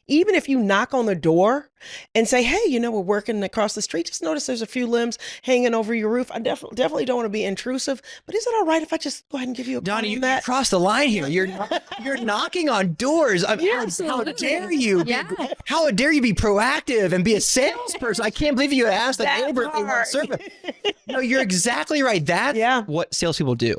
even if you knock on the door and say, hey, we're working across the street, just notice there's a few limbs hanging over your roof. I definitely don't want to be intrusive, but is it all right if I just go ahead and give you a Donnie, you that? crossed the line here. You're knocking on doors. How dare you? Yeah. How dare you be proactive and be a salesperson? I can't believe you asked the neighbor if they want service. No, you're exactly right. That's what salespeople do.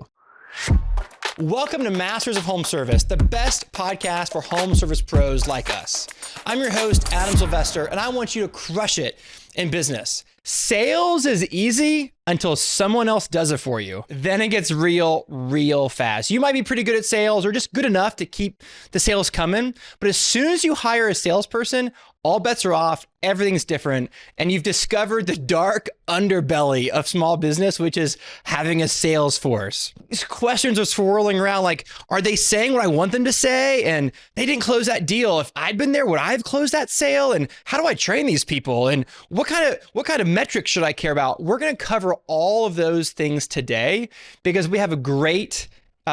Welcome to Masters of Home Service, the best podcast for home service pros like us. I'm your host, Adam Sylvester, and I want you to crush it in business. Sales is easy until someone else does it for you. Then it gets real fast. You might be pretty good at sales or just good enough to keep the sales coming. But as soon as you hire a salesperson, all bets are off, everything's different, and you've discovered the dark underbelly of small business, which is having a sales force. These questions are swirling around like, are they saying what I want them to say? And they didn't close that deal. If I'd been there, would I have closed that sale? And how do I train these people? And what kind of metrics should I care about? We're going to cover all of those things today because we have a great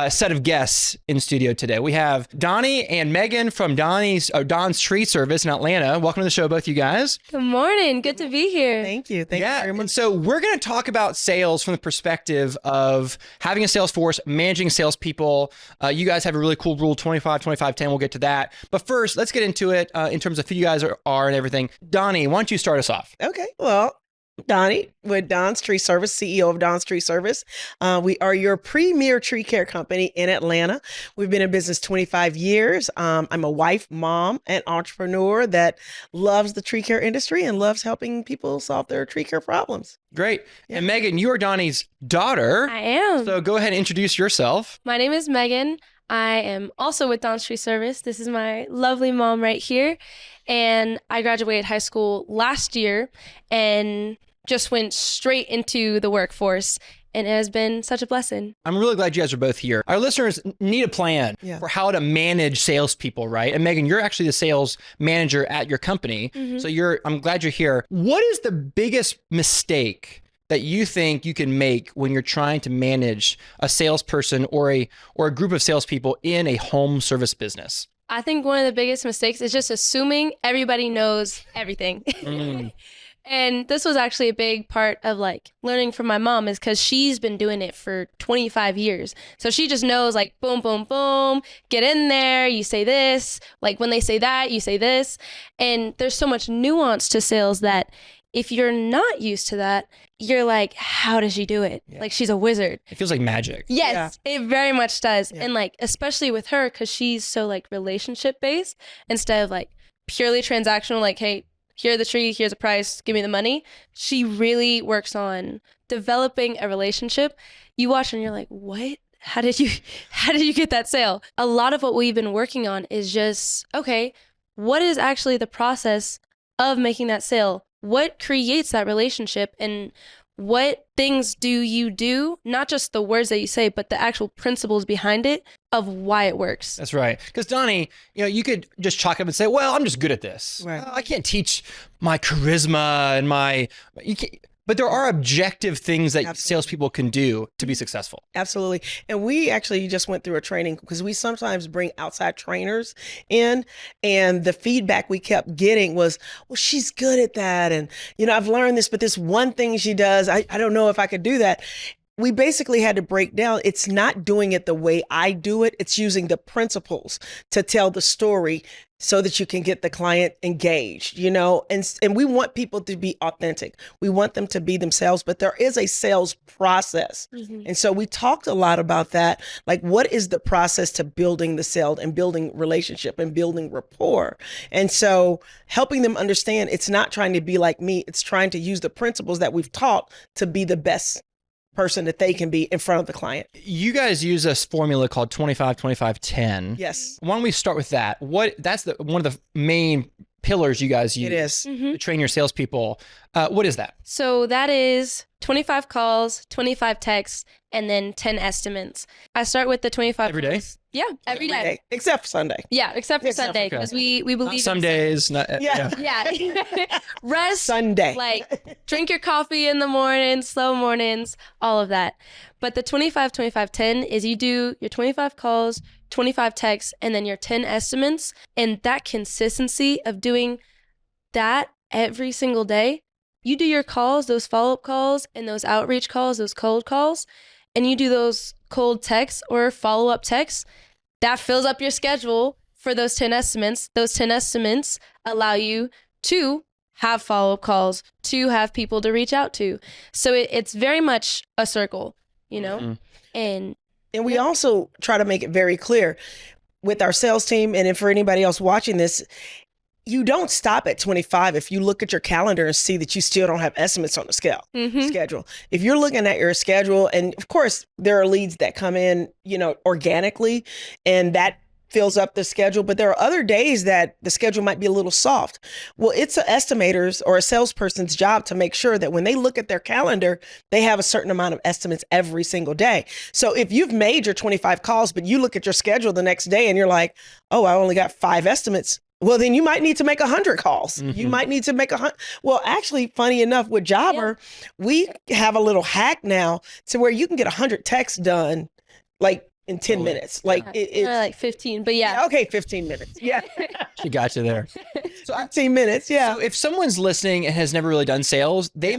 set of guests in studio today. We have Doni and Megan from Don's Tree Service in Atlanta. Welcome to the show, both you guys. Good morning. Good to be here. Thank you. Thank you very much. And so we're going to talk about sales from the perspective of having a sales force, managing salespeople. You guys have a really cool rule, 25, 25, 10. We'll get to that. But first, let's get into it in terms of who you guys are and everything. Doni, why don't you start us off? Okay. Well, Doni with Don's Tree Service, CEO of Don's Tree Service. We are your premier tree care company in Atlanta. We've been in business 25 years. I'm a wife, mom, and entrepreneur that loves the tree care industry and loves helping people solve their tree care problems. Great. Yeah. And Megan, you are Donnie's daughter. I am. So go ahead and introduce yourself. My name is Megan. I am also with Don's Tree Service. This is my lovely mom right here. And I graduated high school last year and just went straight into the workforce. And it has been such a blessing. I'm really glad you guys are both here. Our listeners need a plan for how to manage salespeople, right? And Megan, you're actually the sales manager at your company. Mm-hmm. So I'm glad you're here. What is the biggest mistake that you think you can make when you're trying to manage a salesperson or a group of salespeople in a home service business? I think one of the biggest mistakes is just assuming everybody knows everything. And this was actually a big part of learning from my mom is because she's been doing it for 25 years. So she just knows boom, boom, boom, get in there, you say this, when they say that, you say this. And there's so much nuance to sales that if you're not used to that, you're like, how does she do it? Yeah. She's a wizard. It feels like magic. Yes, it very much does. Yeah. And especially with her, because she's so relationship based instead of purely transactional, hey, here's the tree, here's a price, give me the money. She really works on developing a relationship. You watch and you're like, what? How did you get that sale? A lot of what we've been working on is just, okay, what is actually the process of making that sale? What creates that relationship and what things do you do? Not just the words that you say, but the actual principles behind it of why it works. That's right. Because Doni, you could just chalk up and say, well, I'm just good at this. Right. I can't teach my charisma and but there are objective things that salespeople can do to be successful. Absolutely. And we actually just went through a training because we sometimes bring outside trainers in, and the feedback we kept getting was, well, she's good at that. And, I've learned this, but this one thing she does, I don't know if I could do that. We basically had to break down, it's not doing it the way I do it. It's using the principles to tell the story so that you can get the client engaged, and we want people to be authentic. We want them to be themselves, but there is a sales process. Mm-hmm. And so we talked a lot about that. What is the process to building the sale and building relationship and building rapport? And so helping them understand it's not trying to be like me. It's trying to use the principles that we've taught to be the best person that they can be in front of the client. You guys use a formula called 25, 25, 10. Yes. Why don't we start with that? That's one of the main pillars you guys use. It is. To train your salespeople. What is that? So that is 25 calls, 25 texts, and then 10 estimates. I start with the 25 every day. Yeah, every day. Except for Sunday. Yeah, except for Sunday, because we believe some days. Yeah. Rest. Sunday. Drink your coffee in the morning, slow mornings, all of that. But the 25, 25, 10 is you do your 25 calls, 25 texts, and then your 10 estimates. And that consistency of doing that every single day, you do your calls, those follow-up calls and those outreach calls, those cold calls, and you do those cold texts or follow-up texts, that fills up your schedule for those 10 estimates. Those 10 estimates allow you to have follow-up calls, to have people to reach out to. So it's very much a circle, you know? Mm-hmm. And we also try to make it very clear with our sales team, and for anybody else watching this, you don't stop at 25 if you look at your calendar and see that you still don't have estimates on the schedule. If you're looking at your schedule, and of course there are leads that come in, you know, organically, and that fills up the schedule, but there are other days that the schedule might be a little soft. Well, it's an estimator's or a salesperson's job to make sure that when they look at their calendar, they have a certain amount of estimates every single day. So if you've made your 25 calls, but you look at your schedule the next day and you're like, oh, I only got 5 estimates. Well, then you might need to make 100 calls. Mm-hmm. You might need to make 100. Well, actually, funny enough, with Jobber, we have a little hack now to where you can get 100 texts done like in 10 minutes. Like it's like 15, but yeah. Okay, 15 minutes. Yeah. She got you there. So 15 minutes. Yeah. So if someone's listening and has never really done sales, they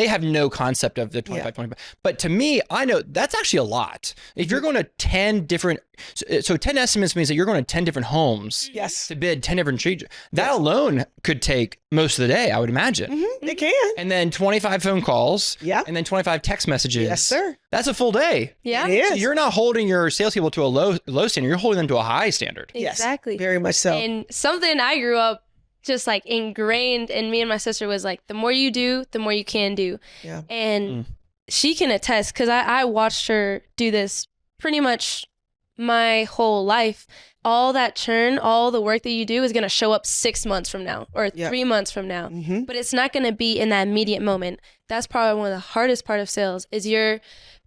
have no concept of the 25. But to me, I know that's actually a lot. If you're going to 10 different, so 10 estimates means that you're going to 10 different homes. Yes. To bid 10 different streets. That alone could take most of the day, I would imagine. Mm-hmm. It can. And then 25 phone calls. Yeah. And then 25 text messages. Yes, sir. That's a full day. Yeah. It is. So you're not holding your salespeople to a low standard. You're holding them to a high standard. Exactly. Yes, very much so. And something I grew up just like ingrained in me and my sister was like, the more you do, the more you can do. Yeah. And she can attest, because I watched her do this pretty much my whole life. All that churn, all the work that you do is going to show up 6 months from now or 3 months from now. Mm-hmm. But it's not going to be in that immediate moment. That's probably one of the hardest part of sales is you're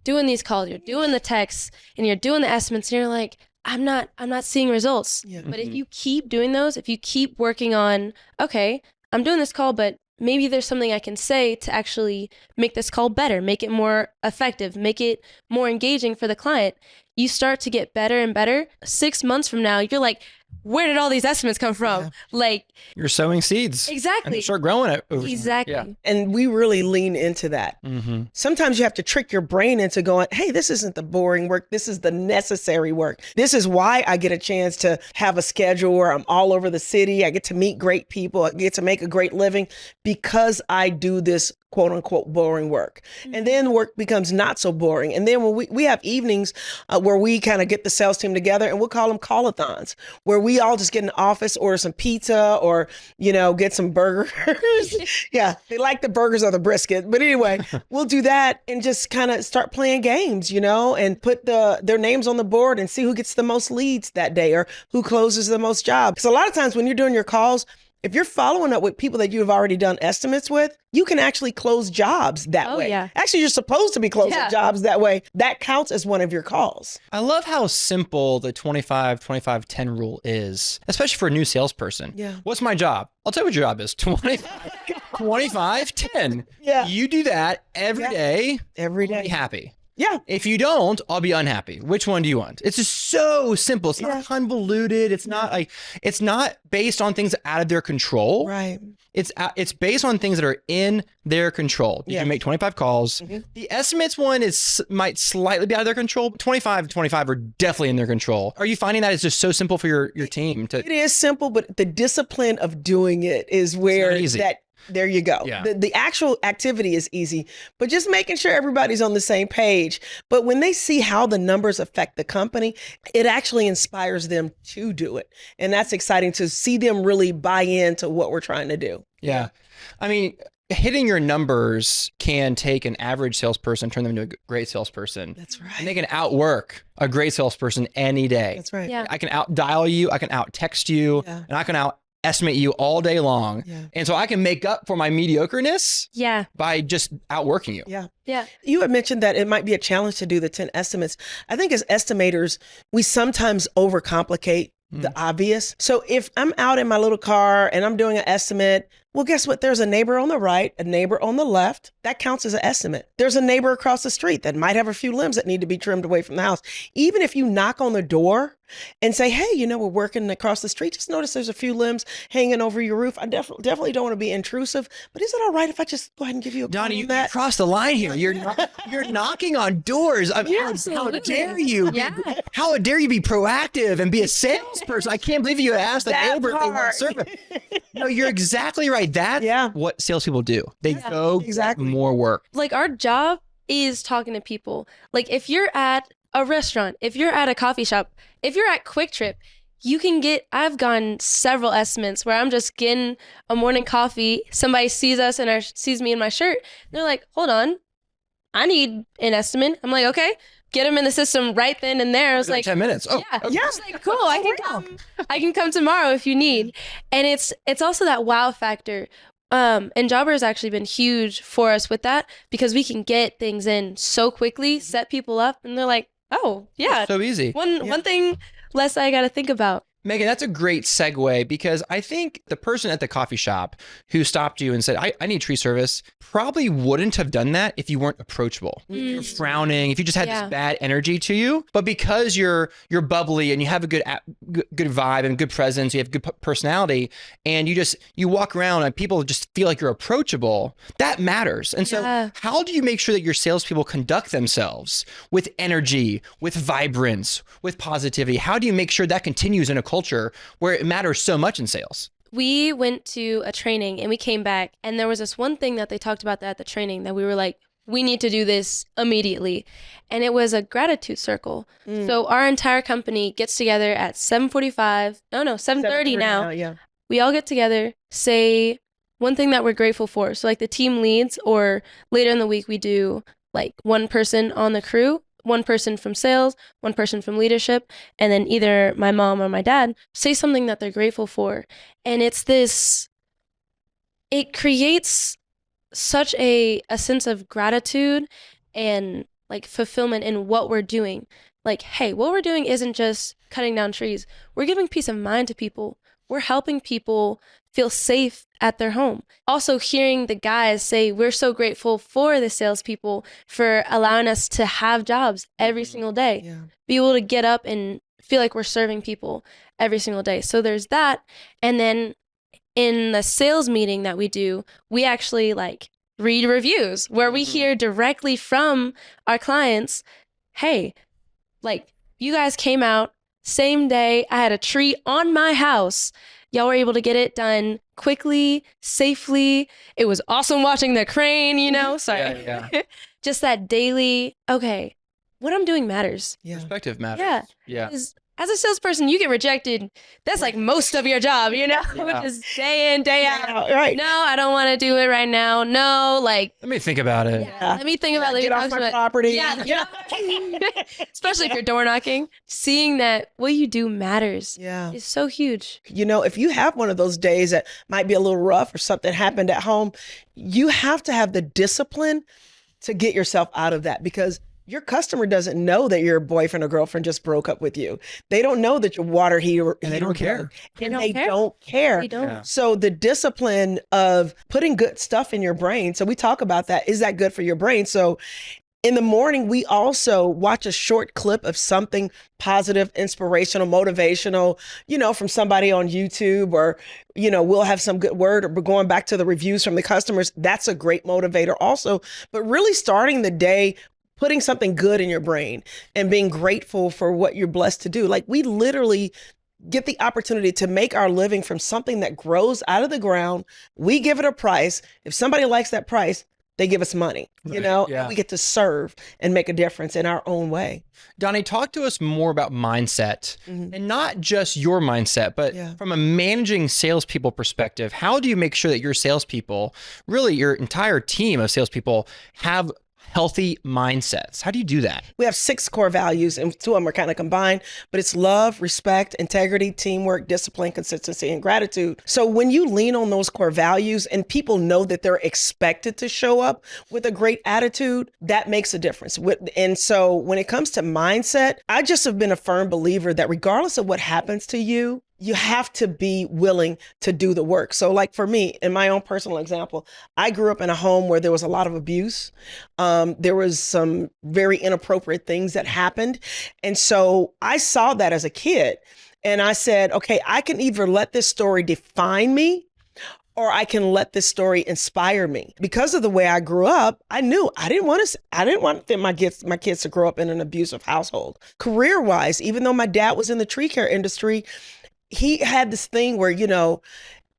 doing these calls, you're doing the texts, and you're doing the estimates, and you're like, I'm not seeing results. Yeah. But if you keep doing those, if you keep working on, okay, I'm doing this call, but maybe there's something I can say to actually make this call better, make it more effective, make it more engaging for the client. You start to get better and better. 6 months from now, you're like, where did all these estimates come from? Yeah. Like, you're sowing seeds. Exactly. And they start growing it over time. Exactly. Yeah. And we really lean into that. Mm-hmm. Sometimes you have to trick your brain into going, hey, this isn't the boring work. This is the necessary work. This is why I get a chance to have a schedule where I'm all over the city. I get to meet great people. I get to make a great living because I do this quote unquote boring work. And then work becomes not so boring. And then when we have evenings where we kind of get the sales team together, and we'll call them call-a-thons, where we all just get in the office, order some pizza or, you know, get some burgers. Yeah, they like the burgers or the brisket. But anyway, we'll do that and just kind of start playing games, you know, and put their names on the board and see who gets the most leads that day or who closes the most jobs. Because a lot of times when you're doing your calls, if you're following up with people that you have already done estimates with, you can actually close jobs that way. Yeah. Actually, you're supposed to be closing jobs that way. That counts as one of your calls. I love how simple the 25, 25, 10 rule is, especially for a new salesperson. Yeah. What's my job? I'll tell you what your job is. 25, 25, 10. Yeah. You do that every day. Every I'll be day. happy. Yeah. If you don't, I'll be unhappy. Which one do you want? It's just so simple. It's not convoluted. It's not like, it's not based on things out of their control. Right. It's based on things that are in their control. You can make 25 calls. Mm-hmm. The estimates one might slightly be out of their control. 25 to 25 are definitely in their control. Are you finding that it's just so simple for your team to? It is simple, but the discipline of doing it is where that. There you go. Yeah. The actual activity is easy, but just making sure everybody's on the same page. But when they see how the numbers affect the company, it actually inspires them to do it. And that's exciting to see them really buy into what we're trying to do. Yeah. I mean, hitting your numbers can take an average salesperson, turn them into a great salesperson. That's right. And they can outwork a great salesperson any day. That's right. Yeah. I can out dial you. I can out text you. Yeah. And I can out estimate you all day long. Yeah. And so I can make up for my mediocreness Yeah. by just outworking you. Yeah. Yeah. You had mentioned that it might be a challenge to do the 10 estimates. I think as estimators, we sometimes overcomplicate the obvious. So if I'm out in my little car and I'm doing an estimate, Well, guess what? There's a neighbor on the right, a neighbor on the left. That counts as an estimate. There's a neighbor across the street that might have a few limbs that need to be trimmed away from the house. Even if you knock on the door and say, hey, we're working across the street, just notice there's a few limbs hanging over your roof. I definitely don't want to be intrusive, but is it all right if I just go ahead and give you a call? Donnie, you crossed the line here. You're knocking on doors. How dare you? Yeah. How dare you be proactive and be a salesperson? I can't believe you asked the neighbor if they want service. No, you're exactly right. That's what salespeople do. They go get more work. Like, our job is talking to people. Like, if you're at a restaurant, if you're at a coffee shop, if you're at Quick Trip, I've gotten several estimates where I'm just getting a morning coffee. Somebody sees us and sees me in my shirt. They're like, hold on, I need an estimate. I'm like, okay, get them in the system right then and there. I was like, 10 minutes. Oh, yeah. okay. I was like, cool. I can come tomorrow if you need. And it's also that wow factor. And Jobber has actually been huge for us with that, because we can get things in so quickly, set people up, and they're like, oh yeah, so easy. One thing less I got to think about. Megan, that's a great segue, because I think the person at the coffee shop who stopped you and said, I need tree service, probably wouldn't have done that if you weren't approachable. You're frowning, if you just had this bad energy to you. But because you're bubbly and you have a good vibe and good presence, you have good personality, and you walk around and people just feel like you're approachable, that matters. And so how do you make sure that your salespeople conduct themselves with energy, with vibrance, with positivity? How do you make sure that continues in a culture where it matters so much in sales? We went to a training and we came back, and there was this one thing that they talked about at the training that we were like, we need to do this immediately. And it was a gratitude circle. So our entire company gets together at 7:30 now. Yeah. We all get together, say one thing that we're grateful for. So like the team leads, or later in the week, we do like one person on the crew, one person from sales, one person from leadership, and then either my mom or my dad say something that they're grateful for. And it creates such a sense of gratitude and like fulfillment in what we're doing. Like, hey, what we're doing isn't just cutting down trees. We're giving peace of mind to people. We're helping people feel safe at their home. Also, hearing the guys say, we're so grateful for the salespeople for allowing us to have jobs every single day. Be able to get up and feel like we're serving people every single day. So there's that. And then in the sales meeting that we do, we actually like read reviews where we hear directly from our clients, hey, like, you guys came out same day. I had a tree on my house. Y'all were able to get it done quickly, safely. It was awesome watching the crane, Sorry. Just that daily, okay, what I'm doing matters. Perspective matters. Yeah. As a salesperson, you get rejected. That's like most of your job, just day in, day out. Right. No, I don't want to do it right now. No, like. Let me think about it. Let me think about it. Get off my property. Yeah. Especially if you're door knocking. Seeing that what you do matters is so huge. If you have one of those days that might be a little rough or something happened at home, you have to have the discipline to get yourself out of that, because your customer doesn't know that your boyfriend or girlfriend just broke up with you. They don't know that your water heater. And they don't care. And they don't care. They don't. So the discipline of putting good stuff in your brain. So we talk about that. Is that good for your brain? So in the morning, we also watch a short clip of something positive, inspirational, motivational, from somebody on YouTube, or, we'll have some good word, or going back to the reviews from the customers. That's a great motivator also. But really starting the day, putting something good in your brain and being grateful for what you're blessed to do. Like, we literally get the opportunity to make our living from something that grows out of the ground. We give it a price. If somebody likes that price, they give us money, we get to serve and make a difference in our own way. Doni, talk to us more about mindset, and not just your mindset, but from a managing salespeople perspective. How do you make sure that your salespeople, really your entire team of salespeople, have healthy mindsets? How do you do that? We have 6 core values, and 2 of them are kind of combined, but it's love, respect, integrity, teamwork, discipline, consistency, and gratitude. So when you lean on those core values and people know that they're expected to show up with a great attitude, that makes a difference. And so when it comes to mindset, I just have been a firm believer that regardless of what happens to you, you have to be willing to do the work. So like for me, in my own personal example, I grew up in a home where there was a lot of abuse. There was some very inappropriate things that happened. And so I saw that as a kid and I said, okay, I can either let this story define me or I can let this story inspire me. Because of the way I grew up, I knew I didn't want my kids to grow up in an abusive household. Career-wise, even though my dad was in the tree care industry, he had this thing where,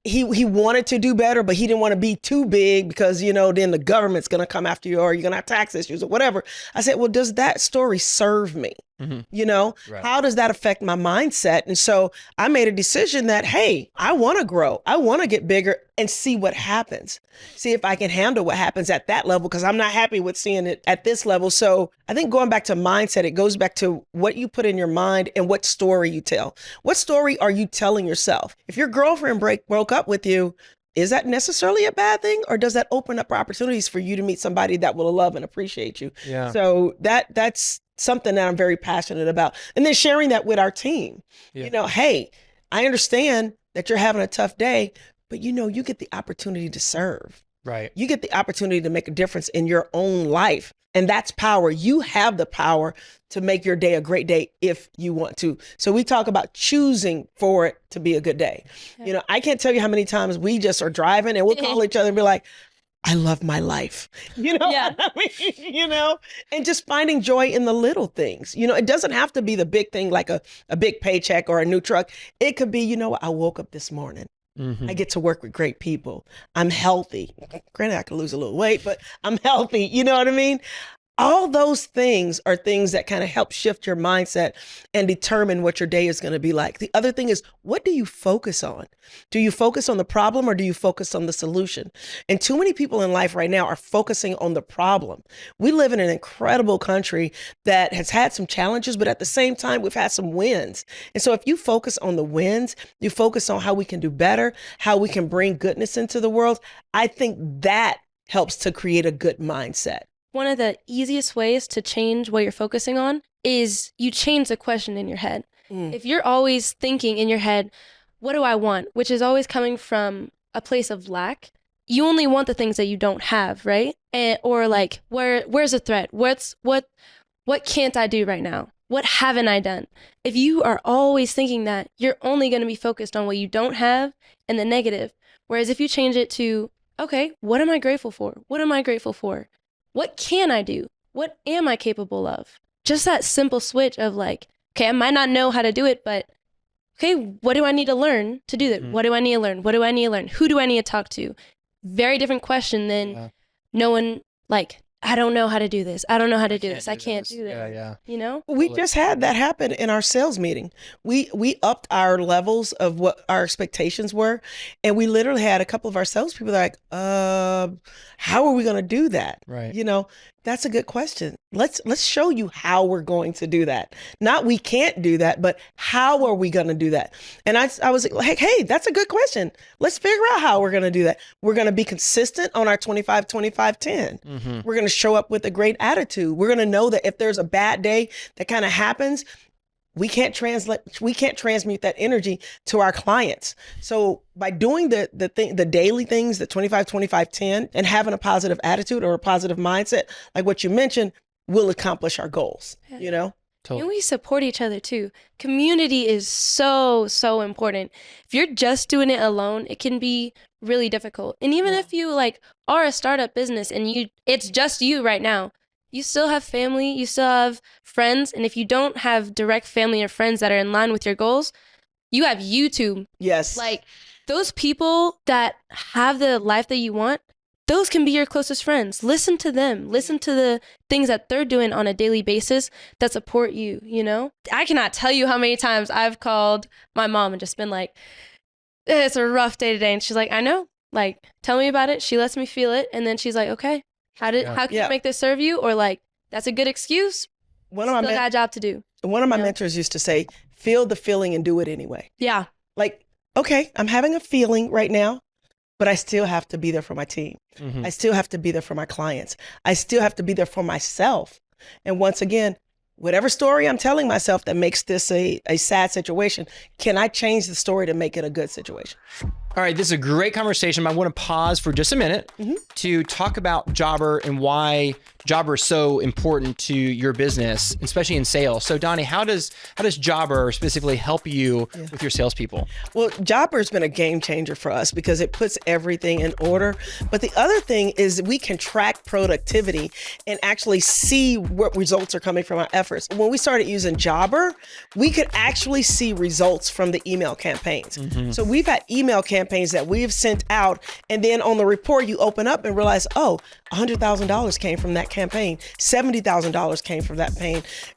he wanted to do better, but he didn't want to be too big because, then the government's going to come after you or you're going to have tax issues or whatever. I said, well, does that story serve me? Right. How does that affect my mindset? And so I made a decision that, hey, I want to grow. I want to get bigger and see what happens. See if I can handle what happens at that level because I'm not happy with seeing it at this level. So I think going back to mindset, it goes back to what you put in your mind and what story you tell. What story are you telling yourself? If your girlfriend broke up with you, is that necessarily a bad thing? Or does that open up opportunities for you to meet somebody that will love and appreciate you? Yeah. So that's something that I'm very passionate about. And then sharing that with our team. Yeah. Hey, I understand that you're having a tough day, but you get the opportunity to serve. Right. You get the opportunity to make a difference in your own life. And that's power. You have the power to make your day a great day if you want to. So we talk about choosing for it to be a good day. Yeah. I can't tell you how many times we just are driving and we'll call each other and be like, I love my life, Yeah. and just finding joy in the little things. It doesn't have to be the big thing like a big paycheck or a new truck. It could be, I woke up this morning. Mm-hmm. I get to work with great people. I'm healthy. Granted, I could lose a little weight, but I'm healthy. You know what I mean? All those things are things that kind of help shift your mindset and determine what your day is going to be like. The other thing is, what do you focus on? Do you focus on the problem or do you focus on the solution? And too many people in life right now are focusing on the problem. We live in an incredible country that has had some challenges, but at the same time, we've had some wins. And so if you focus on the wins, you focus on how we can do better, how we can bring goodness into the world, I think that helps to create a good mindset. One of the easiest ways to change what you're focusing on is you change the question in your head. If you're always thinking in your head, what do I want? Which is always coming from a place of lack. You only want the things that you don't have, right? Or like, where's the threat? What can't I do right now? What haven't I done? If you are always thinking that, you're only going to be focused on what you don't have and the negative. Whereas if you change it to, okay, what am I grateful for? What am I grateful for? What can I do? What am I capable of? Just that simple switch of like, okay, I might not know how to do it, but okay, what do I need to learn to do that? What do I need to learn? What do I need to learn? Who do I need to talk to? Very different question than no one like, I don't know how to do this. I don't know how to do this. I can't do this. Yeah. We just had that happen in our sales meeting. We upped our levels of what our expectations were. And we literally had a couple of our salespeople like, how are we going to do that? Right. That's a good question. Let's show you how we're going to do that. Not we can't do that, but how are we going to do that? And I was like, hey, that's a good question. Let's figure out how we're going to do that. We're going to be consistent on our 25, 25, 10. Mm-hmm. We're going to show up with a great attitude. We're going to know that if there's a bad day that kind of happens, we can't transmute that energy to our clients. So by doing the daily things, the 25, 25, 10, and having a positive attitude or a positive mindset, like what you mentioned, we'll accomplish our goals, Totally. Totally. And we support each other too. Community is so important. If you're just doing it alone, it can be really difficult. And even if you like are a startup business and it's just you right now, you still have family, you still have friends. And if you don't have direct family or friends that are in line with your goals, you have YouTube. Yes. Like those people that have the life that you want, those can be your closest friends. Listen to them. Listen to the things that they're doing on a daily basis that support you, I cannot tell you how many times I've called my mom and just been like, it's a rough day today. And she's like, I know. Like, tell me about it. She lets me feel it. And then she's like, okay, how can you make this serve you? Or like, that's a good excuse. Still got a job to do. One of my mentors used to say, feel the feeling and do it anyway. Yeah. Like, okay, I'm having a feeling right now, but I still have to be there for my team. Mm-hmm. I still have to be there for my clients. I still have to be there for myself. And once again, whatever story I'm telling myself that makes this a sad situation, can I change the story to make it a good situation? All right, this is a great conversation. I want to pause for just a minute to talk about Jobber and why Jobber is so important to your business, especially in sales. So Doni, how does Jobber specifically help you with your salespeople? Well, Jobber has been a game changer for us because it puts everything in order. But the other thing is we can track productivity and actually see what results are coming from our efforts. When we started using Jobber, we could actually see results from the email campaigns. So we've had email campaigns that we've sent out, and then on the report you open up and realize, oh, $100,000 came from that campaign, $70,000 came from that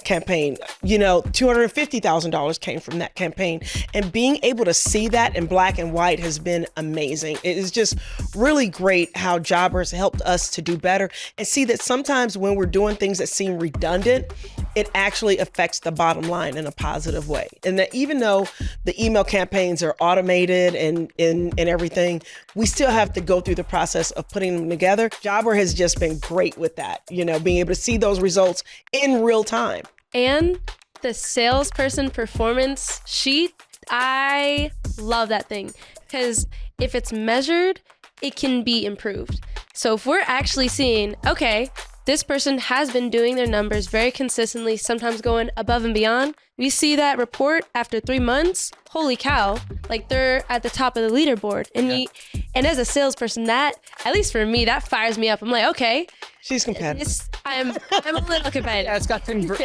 campaign, $250,000 came from that campaign. And being able to see that in black and white has been amazing. It is just really great how Jobber has helped us to do better and see that sometimes when we're doing things that seem redundant, it actually affects the bottom line in a positive way. And that even though the email campaigns are automated and everything, we still have to go through the process of putting them together. Jobber has just been great with that, being able to see those results in real time. And the salesperson performance sheet, I love that thing because if it's measured, it can be improved. So if we're actually seeing, okay, this person has been doing their numbers very consistently, sometimes going above and beyond. We see that report after 3 months. Holy cow, like they're at the top of the leaderboard. And as a salesperson, that, at least for me, that fires me up. I'm like, okay. She's competitive. I'm a little competitive. Yeah,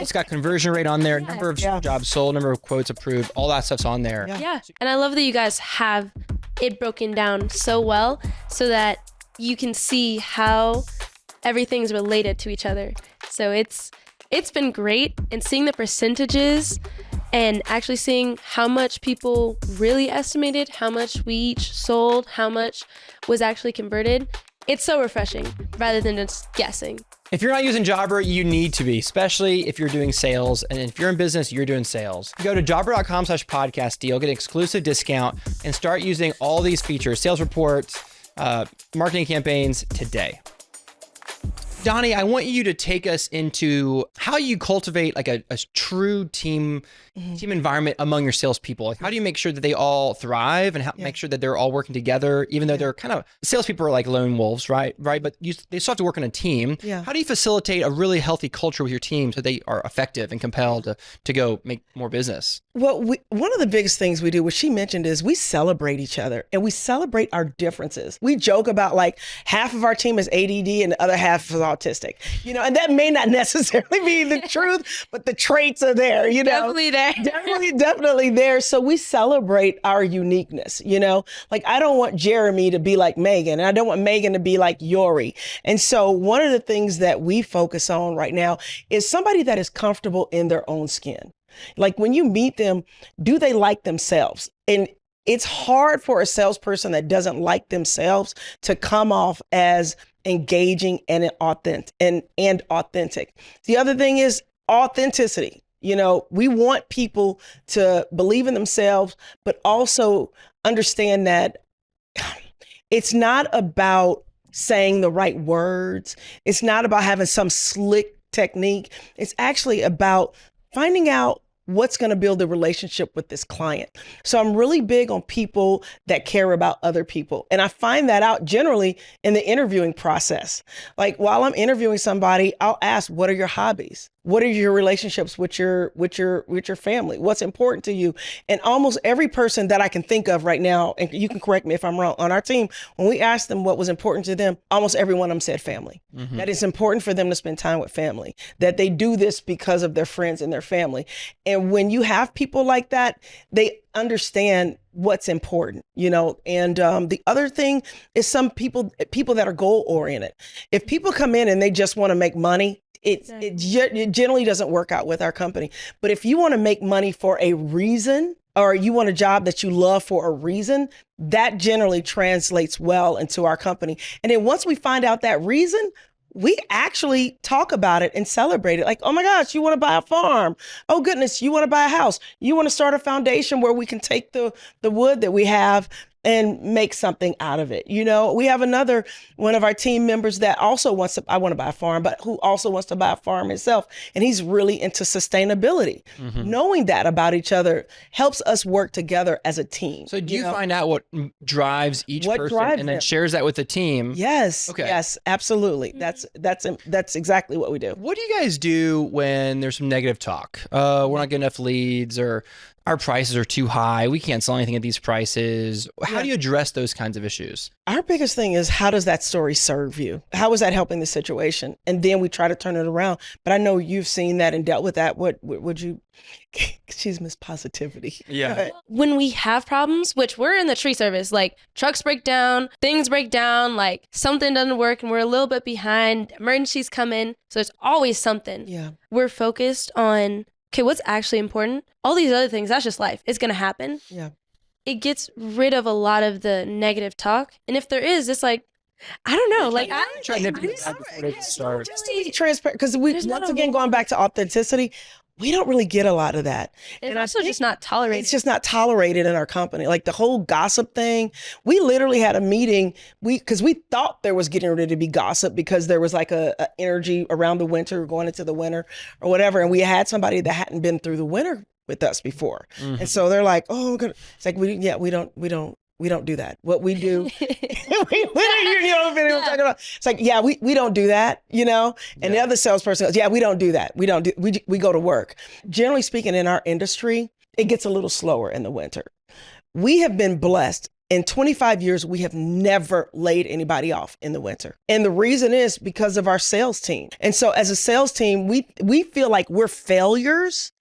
it's got conversion rate on there, number of jobs sold, number of quotes approved, all that stuff's on there. Yeah. And I love that you guys have it broken down so well so that you can see how everything's related to each other. So it's been great, and seeing the percentages and actually seeing how much people really estimated, how much we each sold, how much was actually converted. It's so refreshing rather than just guessing. If you're not using Jobber, you need to be, especially if you're doing sales. And if you're in business, you're doing sales. Go to jobber.com/podcast deal, get an exclusive discount, and start using all these features, sales reports, marketing campaigns today. Doni, I want you to take us into how you cultivate like a true team environment among your salespeople. Like, how do you make sure that they all thrive and make sure that they're all working together, even though they're kind of, salespeople are like lone wolves, right? But they still have to work on a team. Yeah. How do you facilitate a really healthy culture with your team so they are effective and compelled to go make more business? Well, one of the biggest things we do, what she mentioned, is we celebrate each other and we celebrate our differences. We joke about like half of our team is ADD and the other half is autistic, and that may not necessarily be the truth, but the traits are there, Definitely there. Definitely there. So we celebrate our uniqueness, like I don't want Jeremy to be like Megan, and I don't want Megan to be like Yori. And so one of the things that we focus on right now is somebody that is comfortable in their own skin. Like when you meet them, do they like themselves? And it's hard for a salesperson that doesn't like themselves to come off as engaging and authentic. The other thing is authenticity. We want people to believe in themselves, but also understand that it's not about saying the right words. It's not about having some slick technique. It's actually about finding out what's going to build a relationship with this client. So I'm really big on people that care about other people. And I find that out generally in the interviewing process. Like while I'm interviewing somebody, I'll ask, what are your hobbies? What are your relationships with your family? What's important to you? And almost every person that I can think of right now, and you can correct me if I'm wrong, on our team, when we asked them what was important to them, almost every one of them said family. Mm-hmm. That it's important for them to spend time with family, that they do this because of their friends and their family. And when you have people like that, they understand what's important, and the other thing is some people that are goal oriented. If people come in and they just want to make money, it generally doesn't work out with our company. But if you want to make money for a reason, or you want a job that you love for a reason, that generally translates well into our company. And then once we find out that reason, we actually talk about it and celebrate it. Like, oh my gosh, you want to buy a farm. Oh goodness, you want to buy a house. You want to start a foundation where we can take the wood that we have and make something out of it. You know, we have one of our team members that also I want to buy a farm, but who also wants to buy a farm himself. And he's really into sustainability. Knowing that about each other helps us work together as a team. So do you find out what drives each person and then shares that with the team? Yes. Okay. Yes, absolutely. That's exactly what we do. What do you guys do when there's some negative talk? We're not getting enough leads, or our prices are too high, we can't sell anything at these prices. How do you address those kinds of issues? Our biggest thing is, how does that story serve you? How is that helping the situation? And then we try to turn it around. But I know you've seen that and dealt with that. What would you, she's Miss Positivity. Yeah. When we have problems, which we're in the tree service, like trucks break down, things break down, like something doesn't work and we're a little bit behind, emergencies come in. So it's always something. Yeah. We're focused on, okay, what's actually important? All these other things, that's just life. It's going to happen. Yeah. It gets rid of a lot of the negative talk. And if there is, it's like, I don't know. Like, I'm trying to before they start. Just to be transparent, because once again, going back to authenticity, we don't really get a lot of that. And also just not tolerated. It's just not tolerated in our company. Like the whole gossip thing, we literally had a meeting, because we thought there was getting ready to be gossip because there was like a energy around the winter, going into the winter or whatever. And we had somebody that hadn't been through the winter with us before. And so they're like, oh, it's like, we don't do that. What we do, it's like, yeah, we don't do that, And the other salesperson goes, yeah, we don't do that. We go to work. Generally speaking, in our industry, it gets a little slower in the winter. We have been blessed. In 25 years, we have never laid anybody off in the winter. And the reason is because of our sales team. And so as a sales team, we feel like we're failures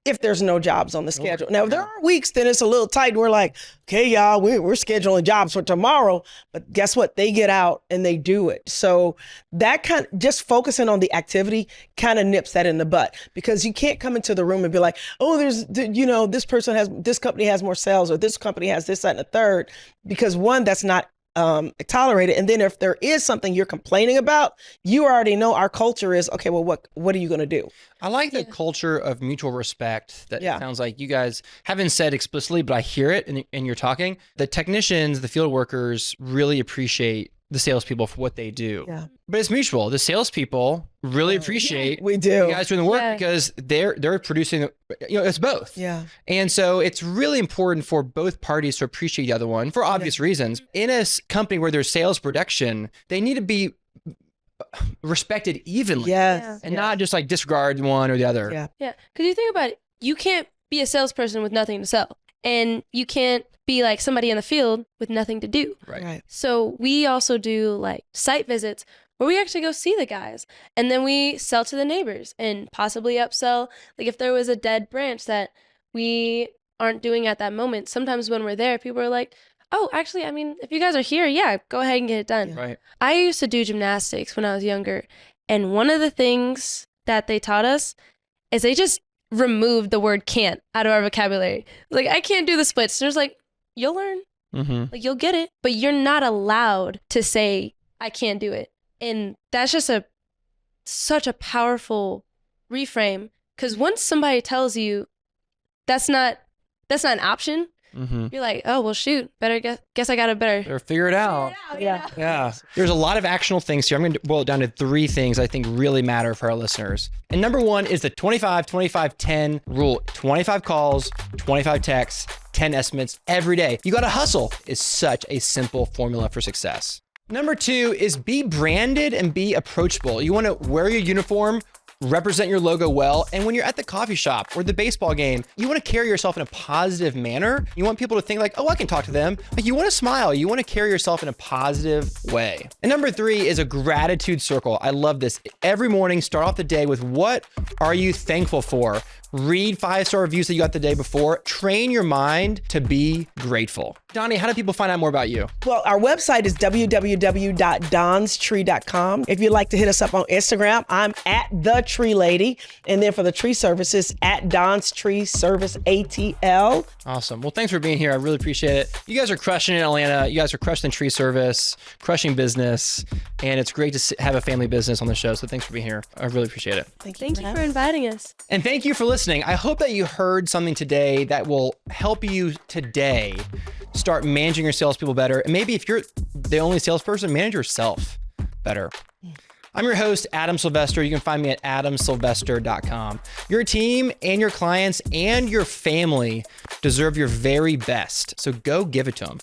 if there's no jobs on the schedule. Now, if there are weeks, then it's a little tight. And we're like, okay, y'all, we're scheduling jobs for tomorrow. But guess what? They get out and they do it. So that just focusing on the activity kind of nips that in the butt, because you can't come into the room and be like, oh, this company has more sales, or this company has this, that, and the third, because one, that's not tolerated. And then if there is something you're complaining about, you already know our culture is, okay, well, what are you going to do? I like the culture of mutual respect that sounds like you guys haven't said explicitly, but I hear it and you're talking. The technicians, the field workers really appreciate the salespeople for what they do. Yeah. But it's mutual. The salespeople really appreciate we do. You guys doing the work because they're producing, it's both. Yeah. And so it's really important for both parties to appreciate the other one for obvious reasons. In a company where there's sales production, they need to be respected evenly. Yes. And not just like disregard one or the other. Yeah. Yeah. Because you think about it, you can't be a salesperson with nothing to sell. And you can't be like somebody in the field with nothing to do. Right. So we also do like site visits where we actually go see the guys, and then we sell to the neighbors and possibly upsell. Like if there was a dead branch that we aren't doing at that moment, sometimes when we're there, people are like, oh, actually, I mean, if you guys are here, go ahead and get it done. Right. I used to do gymnastics when I was younger. And one of the things that they taught us is they just removed the word can't out of our vocabulary. Like, I can't do the splits. There's like, you'll learn. Mm-hmm. Like, you'll get it. But you're not allowed to say, I can't do it. And that's just such a powerful reframe. Because once somebody tells you that's not an option, you're like, oh, well, shoot, guess I got to better figure it out. Yeah. There's a lot of actionable things here. I'm going to boil it down to 3 things I think really matter for our listeners. And number 1 is the 25-25-10 rule. 25 calls, 25 texts, 10 estimates every day. You got to hustle is such a simple formula for success. Number 2 is be branded and be approachable. You want to wear your uniform, represent your logo well, and when you're at the coffee shop or the baseball game, you want to carry yourself in a positive manner. You want people to think like, oh, I can talk to them. Like, you want to smile. You want to carry yourself in a positive way. And number 3 is a gratitude circle. I love this. Every morning, start off the day with what are you thankful for? Read 5-star reviews that you got the day before. Train your mind to be grateful. Doni, how do people find out more about you? Well, our website is www.donstree.com. If you'd like to hit us up on Instagram, I'm at The Tree Lady. And then for the tree services, at Don's Tree Service ATL. Awesome. Well, thanks for being here. I really appreciate it. You guys are crushing it in Atlanta. You guys are crushing tree service, crushing business. And it's great to have a family business on the show. So thanks for being here. I really appreciate it. Thank you for inviting us. And thank you for listening. I hope that you heard something today that will help you today start managing your salespeople better. And maybe if you're the only salesperson, manage yourself better. I'm your host, Adam Sylvester. You can find me at adamsylvester.com. Your team and your clients and your family deserve your very best. So go give it to them.